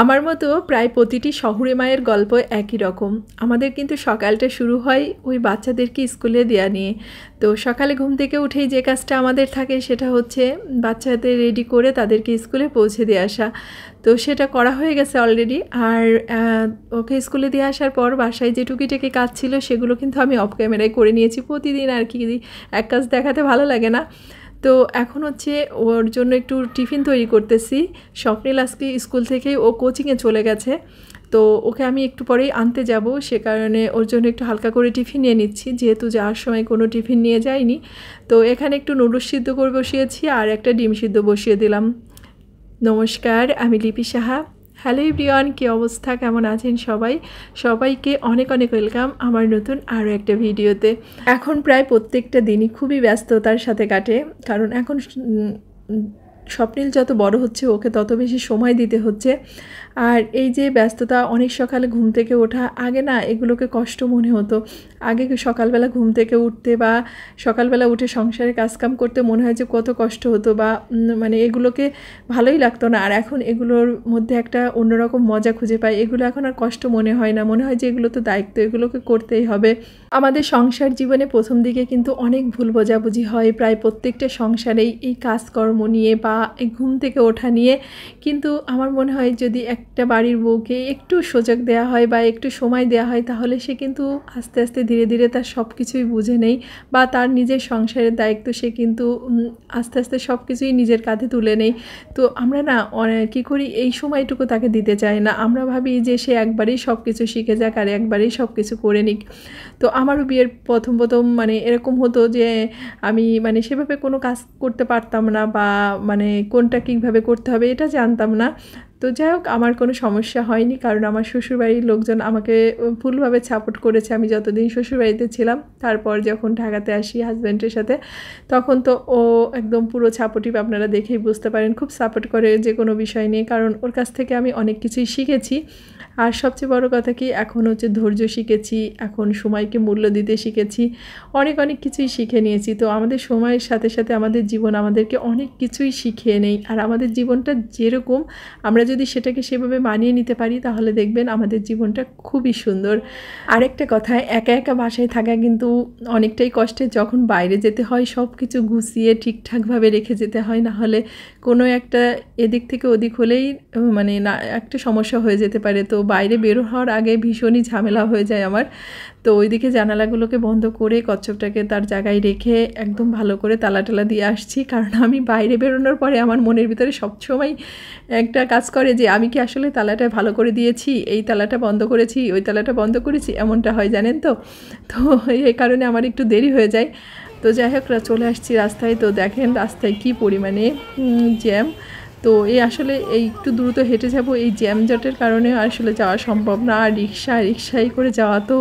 আমার মতো প্রায় প্রতিটি শহুরে মায়ের গল্প একই রকম। আমাদের কিন্তু সকালটা শুরু হয় ওই বাচ্চাদেরকে স্কুলে দেওয়া নিয়ে। তো সকালে ঘুম থেকে উঠেই যে কাজটা আমাদের থাকে সেটা হচ্ছে বাচ্চাদের রেডি করে তাদেরকে স্কুলে পৌঁছে দিয়ে আসা। তো সেটা করা হয়ে গেছে অলরেডি। আর ওকে স্কুলে দিয়ে আসার পর বাসায় যে টুকিটাকি কাজ ছিল সেগুলো কিন্তু আমি অফ ক্যামেরায় করে নিয়েছি। প্রতিদিন আর কি এক কাজ দেখাতে ভালো লাগে না। তো এখন হচ্ছে ওর জন্য একটু টিফিন তৈরি করতেছি। স্বপ্নিল আজকে স্কুল থেকেই ও কোচিংয়ে চলে গেছে, তো ওকে আমি একটু পরেই আনতে যাব, সে কারণে ওর জন্য একটু হালকা করে টিফিন নিয়ে নিচ্ছি, যেহেতু যাওয়ার সময় কোনো টিফিন নিয়ে যাইনি। তো এখানে একটু নুডলস সিদ্ধ করে বসিয়েছি আর একটা ডিম সিদ্ধ বসিয়ে দিলাম। নমস্কার, আমি লিপি সাহা। হ্যালো এভরিওয়ান, কী অবস্থা, কেমন আছেন সবাই? সবাইকে অনেক অনেক ওয়েলকাম আমার নতুন আরও একটা ভিডিওতে। এখন প্রায় প্রত্যেকটা দিনই খুবই ব্যস্ততার সাথে কাটে, কারণ এখন স্বপ্নিল যত বড় হচ্ছে ওকে তত বেশি সময় দিতে হচ্ছে। আর এই যে ব্যস্ততা, অনেক সকালে ঘুম থেকে ওঠা, আগে না এগুলোকে কষ্ট মনে হতো। আগে সকালবেলা ঘুম থেকে উঠতে বা সকালবেলা উঠে সংসারে কাজকাম করতে মনে হয় যে কত কষ্ট হতো, বা মানে এগুলোকে ভালোই লাগতো না। আর এখন এগুলোর মধ্যে একটা অন্যরকম মজা খুঁজে পাই। এগুলো এখন আর কষ্ট মনে হয় না, মনে হয় যে এগুলো তো দায়িত্ব, এগুলোকে করতেই হবে। আমাদের সংসার জীবনে প্রথম দিকে কিন্তু অনেক ভুল বোঝাবুঝি হয় প্রায় প্রত্যেকটা সংসারেই, এই কাজকর্ম নিয়ে বা এই ঘুম থেকে ওঠা নিয়ে। কিন্তু আমার মনে হয় যদি একটা বাড়ির বউকে একটু সুযোগ দেওয়া হয় বা একটু সময় দেওয়া হয়, তাহলে সে কিন্তু আস্তে আস্তে ধীরে ধীরে তার সব কিছুই বুঝে নেয়, বা তার নিজের সংসারের দায়িত্ব সে কিন্তু আস্তে আস্তে সব কিছুই নিজের কাঁধে তুলে নেয়। তো আমরা না কী করি, এই সময়টুকু তাকে দিতে চাই না। আমরা ভাবি যে সে একবারেই সব কিছু শিখে যাক আর একবারেই সব কিছু করে নিক। তো আমারও বিয়ের প্রথম মানে এরকম হতো যে আমি মানে সেভাবে কোনো কাজ করতে পারতাম না, বা মানে কোনটা কীভাবে করতে হবে এটা জানতাম না। তো যাই হোক, আমার কোনো সমস্যা হয়নি, কারণ আমার শ্বশুরবাড়ির লোকজন আমাকে ফুলভাবে সাপোর্ট করেছে আমি যতদিন শ্বশুরবাড়িতে ছিলাম। তারপর যখন ঢাকাতে আসি হাজব্যান্ডের সাথে, তখন তো ও একদম পুরো সাপোর্টিভ, আপনারা দেখেই বুঝতে পারেন, খুব সাপোর্ট করে যে কোনো বিষয় নিয়ে, কারণ ওর কাছ থেকে আমি অনেক কিছুই শিখেছি। আর সবচেয়ে বড় কথা কি, এখন হচ্ছে ধৈর্য শিখেছি, এখন সময়কে মূল্য দিতে শিখেছি, অনেক অনেক কিছুই শিখে নিয়েছি। তো আমাদের সময়ের সাথে সাথে আমাদের জীবন আমাদেরকে অনেক কিছুই শিখিয়ে নেই। আর আমাদের জীবনটা যেরকম, আমরা যদি সেটাকে সেভাবে মানিয়ে নিতে পারি, তাহলে দেখবেন আমাদের জীবনটা খুবই সুন্দর। আরেকটা কথা, একা একা বাসায় থাকা কিন্তু অনেকটাই কষ্টের। যখন বাইরে যেতে হয় সব কিছু গুছিয়ে ঠিকঠাকভাবে রেখে যেতে হয়, না হলে কোনো একটা এদিক থেকে ওদিক হলেই মানে না একটা সমস্যা হয়ে যেতে পারে। তো বাইরে বের হওয়ার আগে ভীষণই ঝামেলা হয়ে যায় আমার। তো ওইদিকে জানালাগুলোকে বন্ধ করে কচ্ছপটাকে তার জায়গায় রেখে একদম ভালো করে তালা টালা দিয়ে আসছি, কারণ আমি বাইরে বেরোনোর পরে আমার মনের ভিতরে সবসময় একটা কাজ করে যে আমি কি আসলে তালাটা ভালো করে দিয়েছি, এই তালাটা বন্ধ করেছি, ওই তালাটা বন্ধ করেছি, এমনটা হয় জানেন তো। তো এই কারণে আমার একটু দেরি হয়ে যায়। তো যাই হোক, চলে আসছি রাস্তায়। তো দেখেন রাস্তায় কি পরিমাণে জ্যাম। তো এই আসলে এই একটু দ্রুত হেঁটে যাব, এই জ্যামজটের কারণে আসলে যাওয়া সম্ভব না। আর রিক্সায় করে যাওয়া তো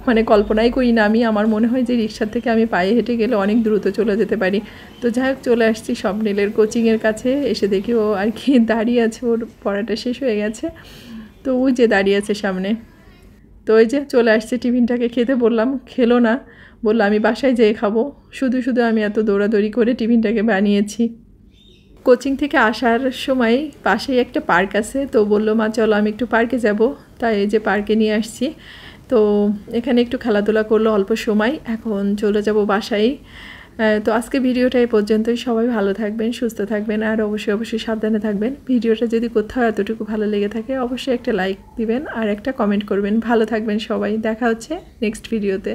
মানে কল্পনাই করি না আমি। আমার মনে হয় যে রিক্সার থেকে আমি পায়ে হেঁটে গেলে অনেক দ্রুত চলে যেতে পারি। তো যাই হোক, চলে আসছি স্বপ্নিলের কোচিংয়ের কাছে। এসে দেখি ও আর কি দাঁড়িয়ে আছে, ওর পড়াটা শেষ হয়ে গেছে। তো ওই যে দাঁড়িয়ে আছে সামনে। তো ওই যে চলে আসছে, টিফিনটাকে খেতে বললাম, খেলো না, বললো আমি বাসায় যেয়ে খাবো। শুধু শুধু আমি এত দৌড়াদৌড়ি করে টিফিনটাকে বানিয়েছি। কোচিং থেকে আসার সময় পাশেই একটা পার্ক আছে, তো বললো মা চলো আমি একটু পার্কে যাব। তাই এই যে পার্কে নিয়ে আসছি। তো এখানে একটু খেলাধুলা করলো অল্প সময়, এখন চলে যাব বাসায়। তো আজকে ভিডিওটা এই পর্যন্তই। সবাই ভালো থাকবেন, সুস্থ থাকবেন, আর অবশ্যই সাবধানে থাকবেন। ভিডিওটা যদি কোথাও এতটুকু ভালো লেগে থাকে, অবশ্যই একটা লাইক দিবেন আর একটা কমেন্ট করবেন। ভালো থাকবেন সবাই, দেখা হচ্ছে নেক্সট ভিডিওতে।